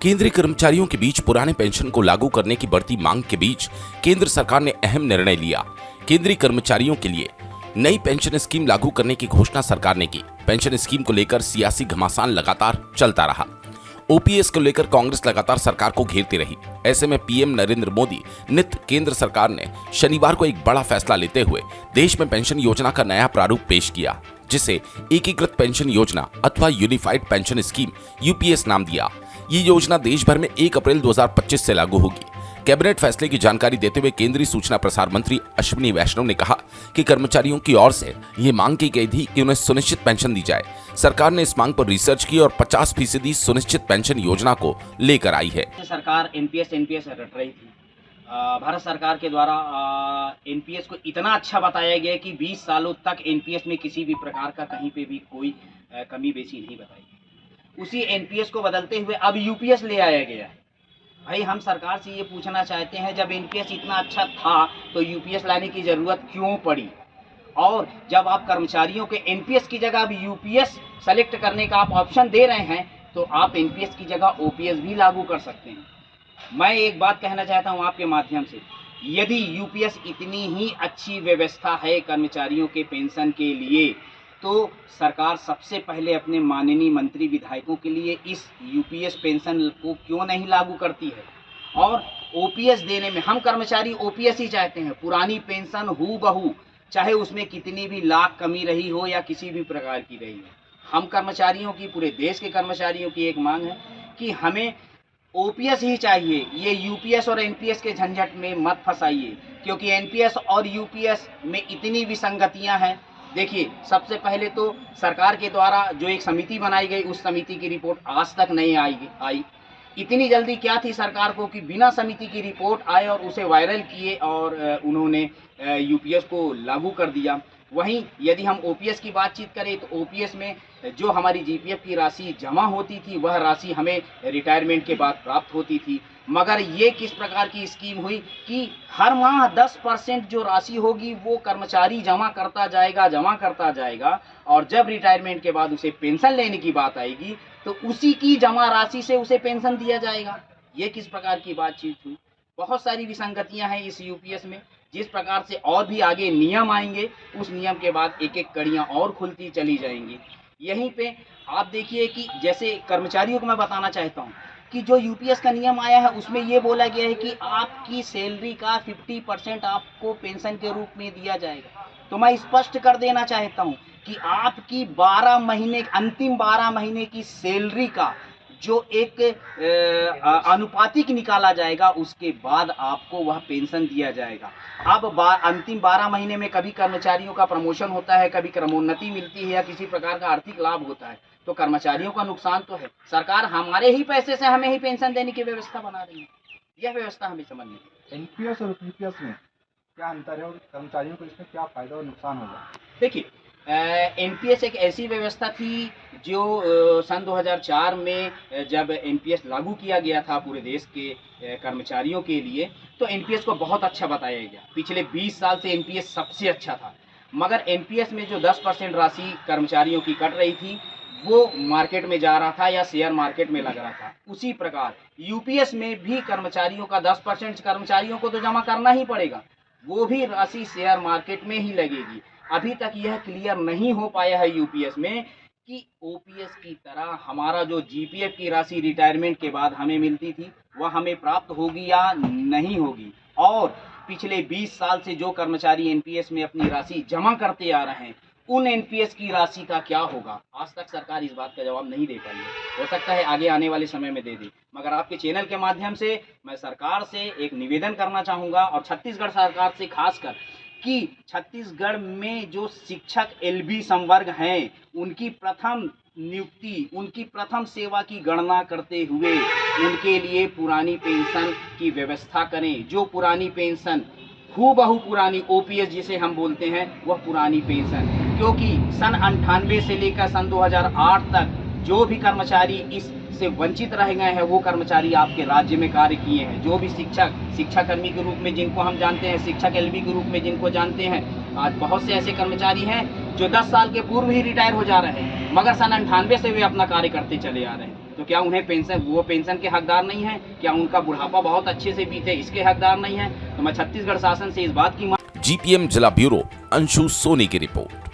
केंद्रीय कर्मचारियों के बीच पुराने पेंशन को लागू करने की बढ़ती मांग के बीच केंद्र सरकार ने अहम निर्णय लिया। केंद्रीय कर्मचारियों के लिए नई पेंशन स्कीम लागू करने की घोषणा सरकार ने की। पेंशन स्कीम को लेकर सियासी घमासान लगातार चलता रहा। ओपीएस को लेकर कांग्रेस लगातार सरकार को घेरती रही। ऐसे में पीएम नरेंद्र मोदी नित्य केंद्र सरकार ने शनिवार को एक बड़ा फैसला लेते हुए देश में पेंशन योजना का नया प्रारूप पेश किया, जिसे एकीकृत पेंशन योजना अथवा यूनिफाइड पेंशन स्कीम यूपीएस नाम दिया। ये योजना देश भर में 1 अप्रैल 2025 से लागू होगी। कैबिनेट फैसले की जानकारी देते हुए केंद्रीय सूचना प्रसार मंत्री अश्विनी वैष्णव ने कहा कि कर्मचारियों की ओर से ये मांग की गई थी कि उन्हें सुनिश्चित पेंशन दी जाए। सरकार ने इस मांग पर रिसर्च की और 50% सुनिश्चित पेंशन योजना को लेकर आई है। सरकार एनपीएस रट रही थी। भारत सरकार के द्वारा एनपीएस को इतना अच्छा बताया गया कि 20 सालों तक एनपीएस में किसी भी प्रकार का कहीं पे भी कोई कमी बेसी नहीं बताई गई। उसी एनपीएस को बदलते हुए अब यूपीएस ले आया गया है। भाई, हम सरकार से ये पूछना चाहते हैं, जब एनपीएस इतना अच्छा था तो यूपीएस लाने की ज़रूरत क्यों पड़ी? और जब आप कर्मचारियों के एनपीएस की जगह अब यूपीएस सेलेक्ट करने का आप ऑप्शन दे रहे हैं, तो आप एनपीएस की जगह ओपीएस भी लागू कर सकते हैं। मैं एक बात कहना चाहता हूं आपके माध्यम से, यदि यूपीएस इतनी ही अच्छी व्यवस्था है कर्मचारियों के पेंशन के लिए, तो सरकार सबसे पहले अपने माननीय मंत्री विधायकों के लिए इस यूपीएस पेंशन को क्यों नहीं लागू करती है? और ओपीएस देने में हम कर्मचारी ओपीएस ही चाहते हैं। पुरानी पेंशन हूबहू, चाहे उसमें कितनी भी लाख कमी रही हो या किसी भी प्रकार की रही हो, हम कर्मचारियों की, पूरे देश के कर्मचारियों की एक मांग है कि हमें ओपीएस ही चाहिए। ये यूपीएस और एनपीएस के झंझट में मत फंसाइए, क्योंकि एनपीएस और यूपीएस में इतनी विसंगतियां हैं। देखिए, सबसे पहले तो सरकार के द्वारा जो एक समिति बनाई गई, उस समिति की रिपोर्ट आज तक नहीं आई। इतनी जल्दी क्या थी सरकार को कि बिना समिति की रिपोर्ट आए और उसे वायरल किए और उन्होंने यूपीएस को लागू कर दिया। वहीं यदि हम ओपीएस की बातचीत करें तो ओपीएस में जो हमारी जीपीएफ की राशि जमा होती थी, वह राशि हमें रिटायरमेंट के बाद प्राप्त होती थी। मगर ये किस प्रकार की स्कीम हुई कि हर माह 10% जो राशि होगी वो कर्मचारी जमा करता जाएगा और जब रिटायरमेंट के बाद उसे पेंशन लेने की बात आएगी तो उसी की जमा राशि से उसे पेंशन दिया जाएगा। ये किस प्रकार की बातचीत हुई? बहुत सारी विसंगतियां हैं इस यूपीएस में। जिस प्रकार से और भी आगे नियम आएंगे, उस नियम के बाद एक एक कड़ियां और खुलती चली जाएंगी। यहीं पे आप देखिए कि जैसे कर्मचारियों को मैं बताना चाहता हूं कि जो यूपीएस का नियम आया है उसमें ये बोला गया है कि आपकी सैलरी का 50% आपको पेंशन के रूप में दिया जाएगा। तो मैं स्पष्ट कर देना चाहता हूं कि आपकी 12 महीने, अंतिम 12 महीने की सैलरी का जो एक अनुपातिक निकाला जाएगा, उसके बाद आपको वह पेंशन दिया जाएगा। अब अंतिम 12 महीने में कभी कर्मचारियों का प्रमोशन होता है, कभी क्रमोन्नति मिलती है या किसी प्रकार का आर्थिक लाभ होता है, तो कर्मचारियों का नुकसान तो है। सरकार हमारे ही पैसे से हमें ही पेंशन देने की व्यवस्था बना रही है। यह व्यवस्था हमें समझ नहीं है। एनपीएस और पीपीएस में क्या अंतर है और कर्मचारियों को इसमें क्या फायदा और नुकसान होगा? देखिए, एनपीएस एक ऐसी व्यवस्था थी जो सन 2004 में जब एनपीएस लागू किया गया था पूरे देश के कर्मचारियों के लिए, तो एनपीएस को बहुत अच्छा बताया गया। पिछले 20 साल से एनपीएस सबसे अच्छा था। मगर एनपीएस में जो 10% राशि कर्मचारियों की कट रही थी, वो मार्केट में जा रहा था या शेयर मार्केट में लग रहा था। उसी प्रकार यूपीएस में भी कर्मचारियों का 10% कर्मचारियों को तो जमा करना ही पड़ेगा, वो भी राशि शेयर मार्केट में ही लगेगी। अभी तक यह क्लियर नहीं हो पाया है यूपीएस में कि ओपीएस की तरह हमारा जो जीपीएफ की राशि रिटायरमेंट के बाद हमें मिलती थी, वह हमें प्राप्त होगी या नहीं होगी। और पिछले 20 साल से जो कर्मचारी एनपीएस में अपनी राशि जमा करते आ रहे हैं, उन एनपीएस की राशि का क्या होगा? आज तक सरकार इस बात का जवाब नहीं दे पाई है। हो सकता है आगे आने वाले समय में दे दे। मगर आपके चैनल के माध्यम से मैं सरकार से एक निवेदन करना चाहूँगा, और छत्तीसगढ़ सरकार से खासकर, कि छत्तीसगढ़ में जो शिक्षक एलबी संवर्ग हैं, उनकी प्रथम नियुक्ति, उनकी प्रथम सेवा की गणना करते हुए उनके लिए पुरानी पेंशन की व्यवस्था करें। जो पुरानी पेंशन हूबहू पुरानी ओपीएस जिसे हम बोलते हैं, वह पुरानी पेंशन, क्योंकि सन 98 से लेकर सन 2008 तक जो भी कर्मचारी इससे वंचित रह गए हैं, वो कर्मचारी आपके राज्य में कार्य किए हैं। जो भी शिक्षाकर्मी के रूप में जिनको हम जानते हैं, शिक्षक एलबी के रूप में जिनको जानते हैं, आज बहुत से ऐसे कर्मचारी हैं जो 10 साल के पूर्व ही रिटायर हो जा रहे हैं, मगर सन 98 से वे अपना कार्य करते चले आ रहे हैं। तो क्या उन्हें वो पेंशन के हकदार नहीं हैं? क्या उनका बुढ़ापा बहुत अच्छे से बीते इसके हकदार नहीं हैं? तो मैं छत्तीसगढ़ शासन से इस बात की जीपीएम जिला ब्यूरो अंशु सोनी की रिपोर्ट।